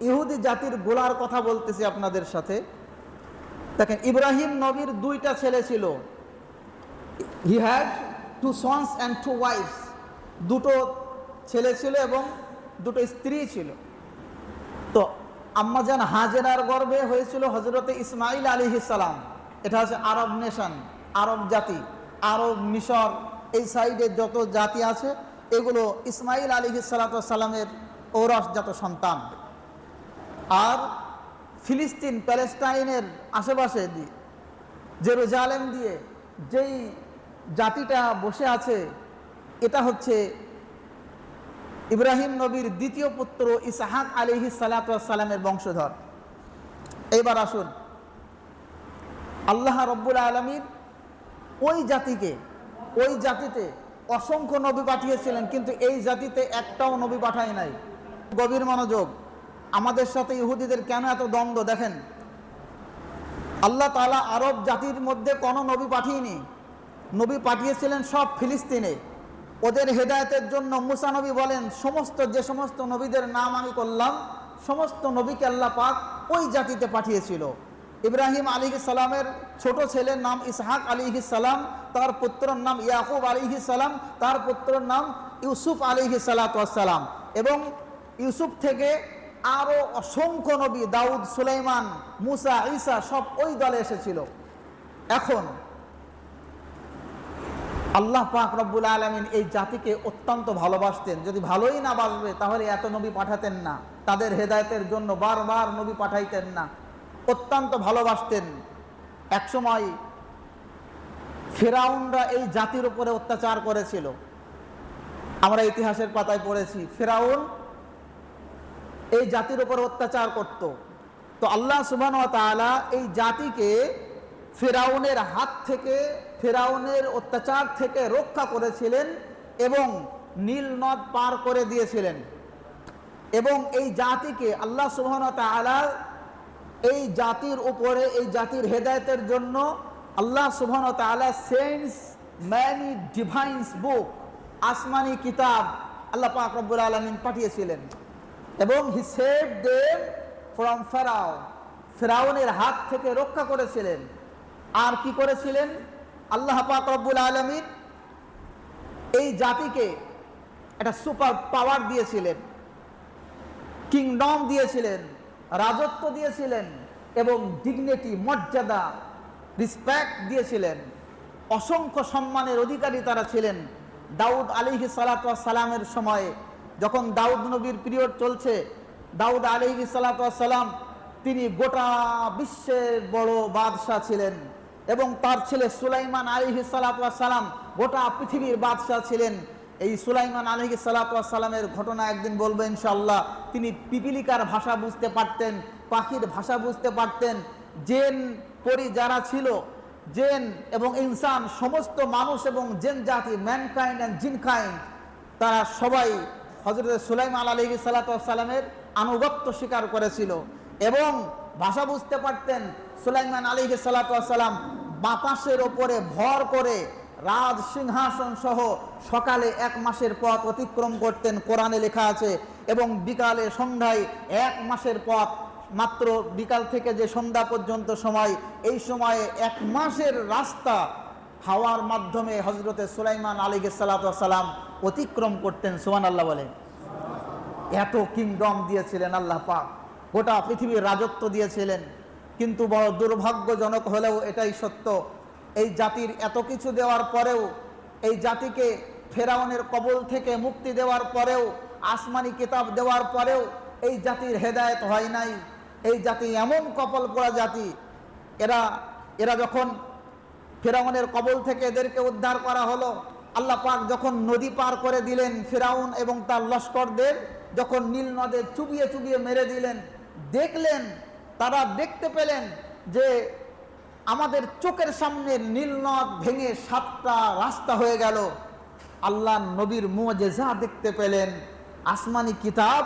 ইহুদি জাতির গোলার কথা বলতেছি আপনাদের সাথে। দেখেন, ইব্রাহিম নবীর দুইটা ছেলে ছিল। He had 2 sons and 2 wives। দুটো ছেলে ছিল এবং দুটো স্ত্রী ছিল। তো আম্মাজান হাজেরার গর্ভে হয়েছিল হজরতে ইসমাইল আলাইহিস সালাম। এটা হচ্ছে আরব নেশন, আরব জাতি, আরব মিশর, এই সাইডে যত জাতি আছে এগুলো ইসমাইল আলাইহিস সালামের ঔরসজাত সন্তান। আর ফিলিস্তিন, প্যালেস্টাইনের আশেপাশে দিয়ে, জেরুজালেম দিয়ে যেই জাতিটা বসে আছে, এটা হচ্ছে ইব্রাহিম নবীর দ্বিতীয় পুত্র ইসহাক আলাইহিস সালামের বংশধর। এইবার আসুন, আল্লাহ রব্বুল আলামিন ওই জাতিতে অসংখ্য নবী পাঠিয়েছিলেন, কিন্তু এই জাতিতে একটাও নবী পাঠায় নাই। গভীর মনোযোগ। আমাদের সাথে ইহুদিদের কেন এত দ্বন্দ্ব দেখেন। আল্লাহ তাআলা আরব জাতির মধ্যে কোনো নবী পাঠিয়েনি, নবী পাঠিয়েছিলেন সব ফিলিস্তিনে। ওদের হেদায়েতের জন্য মুসা নবী বলেন, যে সমস্ত নবীদের নাম আমি করলাম, সমস্ত নবীকে আল্লাহ পাক ওই জাতিতে পাঠিয়েছিল। ইব্রাহিম আলাইহিস সালামের ছোট ছেলের নাম ইসহাক আলাইহিস সালাম, তার পুত্রের নাম ইয়াকুব আলাইহিস সালাম, তার পুত্রের নাম ইউসুফ আলাইহিস সালাম, এবং ইউসুফ থেকে আরও অসংখ্য নবী, দাউদ, সুলাইমান, মুসা, ঈসা সব ওই দলে এসেছিল। এখন আল্লাহ পাক রব্বুল আলামিন এই জাতিকে অত্যন্ত ভালোবাসতেন। যদি ভালোই না বাসবে তাহলে এত নবী পাঠাতেন না, তাদের হেদায়েতের জন্য বারবার নবী পাঠাইতেন না, অত্যন্ত ভালোবাসতেন। একসময় ফিরআউনরা এই জাতির উপরে অত্যাচার করেছিল। আমরা ইতিহাসের পাতায় পড়েছি, ফিরআউন এই জাতির উপর অত্যাচার করত। তো আল্লাহ সুবহানাহু ওয়া তাআলা এই জাতিকে ফিরআউনের হাত থেকে, ফিরআউনের অত্যাচার থেকে রক্ষা করেছিলেন এবং নীল নদ পার করে দিয়েছিলেন। এবং এই জাতিকে আল্লাহ সুবহানাহু ওয়া তাআলা এই জাতির উপরে, এই জাতির হেদায়েতের জন্য আল্লাহ সুবহানাহু ওয়া তাআলা সেন্ডস ম্যানি ডিভাইনস বুক, আসমানি কিতাব আল্লাহ পাক রব্বুল আলামিন পাঠিয়েছিলেন। এবং হি সেভড দেম ফ্রম ফেরাউন, ফিরআউনের হাত থেকে রক্ষা করেছিলেন। আর কি করেছিলেন? আল্লাহ পাক রব্বুল আলামিন এই জাতিকে একটা সুপার পাওয়ার দিয়েছিলেন, কিংডম দিয়েছিলেন, রাজত্ব দিয়েছিলেন এবং ডিগনিটি, মর্যাদা, রিসপেক্ট দিয়েছিলেন। অসংখ্য সম্মানের অধিকারী তারা ছিলেন। দাউদ আলাইহিস সালামের সময়ে, যখন দাউদ নবীর পিরিয়ড চলছে, দাউদ আলাইহিস সালাম তিনি গোটা বিশ্বের বড় বাদশাহ ছিলেন এবং তার ছেলে সুলাইমান আলাইহিস সালাম গোটা পৃথিবীর বাদশাহ ছিলেন। এই সুলাইমান আলাইহিস সালামের ঘটনা একদিন বলবো ইনশাআল্লাহ। তিনি পিপিলিকার ভাষা বুঝতে পারতেন, পাখির ভাষা বুঝতে পারতেন। জেন পরি যারা ছিল, জেন এবং ইনসান, সমস্ত মানুষ এবং জেন জাতি, ম্যানকাইন্ড অ্যান্ড জিনকাইন্ড, তারা সবাই হযরত সুলাইমান আলাইহিস সালামের আনুগত্য স্বীকার করেছিল এবং ভাষা বুঝতে পারতেন। সুলাইমান আলাইহিস সালাম বাতাসের ওপরে ভর করে রাজ সিংহাসন সহ সকালে 1 মাসের পথ অতিক্রম করতেন, কোরআনে লেখা আছে। এবং বিকালে, সন্ধ্যায় 1 মাসের পথ, মাত্র বিকাল থেকে যে সন্ধ্যা পর্যন্ত সময়, এই সময়ে 1 মাসের রাস্তা হাওয়ার মাধ্যমে হযরতে সুলাইমান আলাইহিস সালাম অতিক্রম করতেন। সুবহানাল্লাহ বলেন। এত কিংডম দিয়েছিলেন আল্লাহ পাক, গোটা পৃথিবীর রাজত্ব দিয়েছিলেন। কিন্তু বড় দুর্ভাগ্যজনক হলেও এটাই সত্য, এই জাতির এত কিছু দেওয়ার পরেও, এই জাতিকে ফেরাউনের কবল থেকে মুক্তি দেওয়ার পরেও, আসমানি কিতাব দেওয়ার পরেও এই জাতির হেদায়েত হয় নাই। এই জাতি এমন কপাল পোড়া জাতি। এরা যখন ফেরাউনের কবল থেকে এদেরকে উদ্ধার করা হলো, আল্লাহ পাক যখন নদী পার করে দিলেন, ফিরআউন এবং তার লস্করদের যখন নীল নদে চুবিয়ে চুবিয়ে মেরে দিলেন, দেখলেন, তারা দেখতে পেলেন যে আমাদের চোখের সামনে নীল নদ ভেঙে 7টা রাস্তা হয়ে গেল। আল্লাহ নবীর মুআজিজা দেখতে পেলেন, আসমানি কিতাব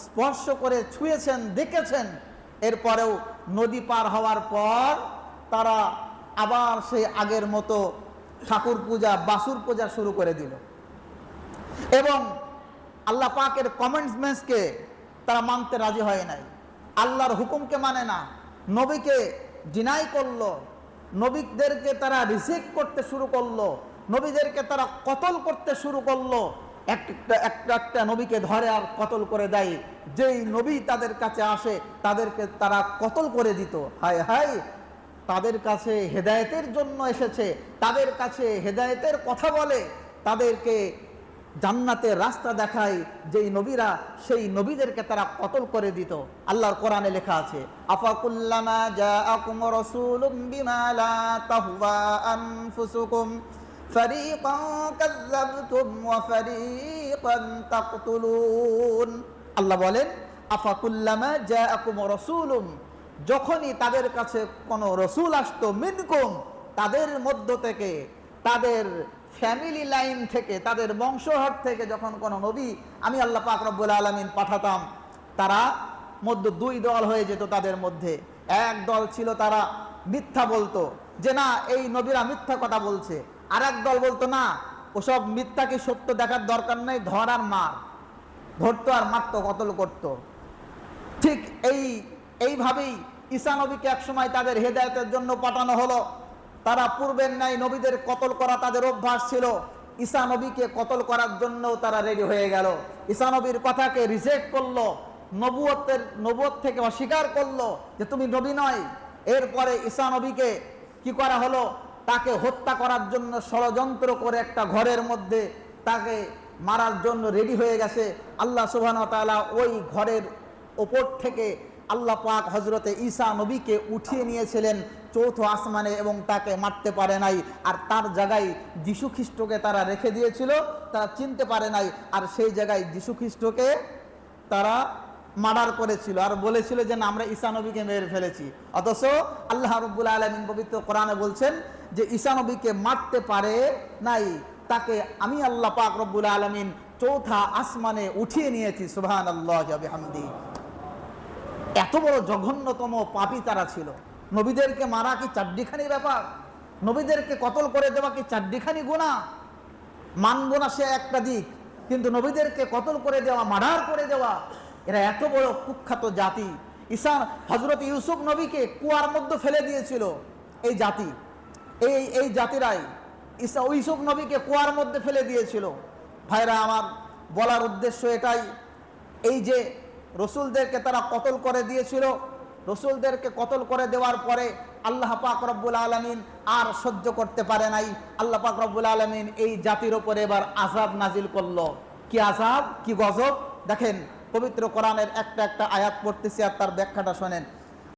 স্পর্শ করে ছুঁয়েছেন, দেখেছেন। এরপরেও নদী পার হওয়ার পর তারা আবার সেই আগের মতো ঠাকুর পূজা, বাসুর পূজা শুরু করে দিল। এবং আল্লাহ পাকের কমেন্টসকে তারা মানতে রাজি হয় নাই, আল্লাহর হুকুমকে মানে না, নবীকে ডিনাই করলো, নবীদেরকে তারা রিজেক্ট করতে শুরু করলো, নবীদেরকে তারা কতল করতে শুরু করলো। একটা একটা একটা নবীকে ধরে আর কতল করে দেয়, যেই নবী তাদের কাছে আসে তাদেরকে তারা কতল করে দিত। হায় হায়, তাদের কাছে হেদায়েতের জন্য এসেছে, তাদের কাছে হেদায়েতের কথা বলে, তাদেরকে জান্নাতের রাস্তা দেখায় যেই নবীরা, সেই নবীদেরকে তারা কতল করে দিত। আল্লাহর কোরআনে লেখা আছে, আফাকুল্লামা জাআকুম রাসূলুম বিমা লা তাহওয়া আনফুসুকুম ফারীকান কাযাবতুম ওয়া ফারীকান তাকতুলুন। আল্লাহ বলেন, আফাকুল্লামা জাআকুম রাসূলুম, যখনই তাদের কাছে কোনো রসুল আসতো, মিনকুম, তাদের মধ্য থেকে, তাদের ফ্যামিলি লাইন থেকে, তাদের বংশহর থেকে যখন কোনো নবী আমি আল্লাহ পাক রব্বুল আলামিন পাঠাতাম, তারা মধ্যে দুই দল হয়ে যেত। তাদের মধ্যে এক দল ছিল তারা মিথ্যা বলতো, যে না এই নবীরা মিথ্যা কথা বলছে, আর এক দল বলতো না ওসব মিথ্যাকে সত্য দেখার দরকার নেই, ধর আর মার, ধরতো আর মারতো, কতল করতো। ঠিক এইভাবেই ঈসা নবীকে একসময় তাদের হেদায়েতের জন্য পাঠানো হলো। তারা পূর্বের ন্যায় নবীদের কতল করা তাদের অভ্যাস ছিল, ঈসা নবীকে কতল করার জন্য তারা রেডি হয়ে গেল। ঈসা নবীর কথাকে রিজেক্ট করলো, নবুয়ত থেকে অস্বীকার করলো যে তুমি নবী নয়। এরপরে ঈসা নবীকে কি করা হলো, তাকে হত্যা করার জন্য ষড়যন্ত্র করে একটা ঘরের মধ্যে তাকে মারার জন্য রেডি হয়ে গেছে। আল্লাহ সুবহানাহু ওয়া তাআলা ওই ঘরের ওপর থেকে আল্লাহ পাক হযরতে ঈসা নবীকে উঠিয়ে নিয়েছিলেন চৌথ আসমানে, এবং তাকে মারতে পারে নাই। আর তার জায়গায় যীশু খ্রিস্টকে তারা রেখে দিয়েছিল, তারা চিনতে পারে নাই, আর সেই জায়গায় যীশু খ্রিস্টকে তারা মার্ডার করেছিল আর বলেছিল যে না আমরা ঈসা নবীকে মেরে ফেলেছি। অথচ আল্লাহ রাব্বুল আলামিন পবিত্র কোরআনে বলছেন যে ঈসা নবীকে মারতে পারে নাই, তাকে আমি আল্লাহ পাক রব্বুল আলামিন চৌথা আসমানে উঠিয়ে নিয়েছি। সুবহানাল্লাহি ওয়া বিহামদিহি। এত বড় জঘন্যতম পাপী তারা ছিল। নবীদেরকে মারা কি চারটিখানি ব্যাপার? নবীদেরকে কতল করে দেওয়া কি চারটিখানি গুনাহ? মানব না সে একটা দিক, কিন্তু নবীদেরকে কতল করে দেওয়া, মার্ডার করে দেওয়া, এরা এত বড় কুখ্যাত জাতি। হযরত ইউসুফ নবীকে কুয়ার মধ্যে ফেলে দিয়েছিল এই জাতি, এই জাতিরাই ইউসুফ নবীকে কুয়ার মধ্যে ফেলে দিয়েছিল। ভাইরা আমার, বলার উদ্দেশ্য এটাই, এই যে রসুলদেরকে তারা কতল করে দিয়েছিল, রসুলদেরকে কতল করে দেওয়ার পরে আল্লাহ পাক রব্বুল আলামিন আর সহ্য করতে পারে নাই। আল্লাহ পাক রব্বুল আলামিন এই জাতির উপরে এবার আযাব নাজিল করলো। কি আযাব, কি গজব! দেখেন পবিত্র কোরআনের একটা একটা আয়াত পড়তেছি আর তার ব্যাখ্যাটা শোনেন।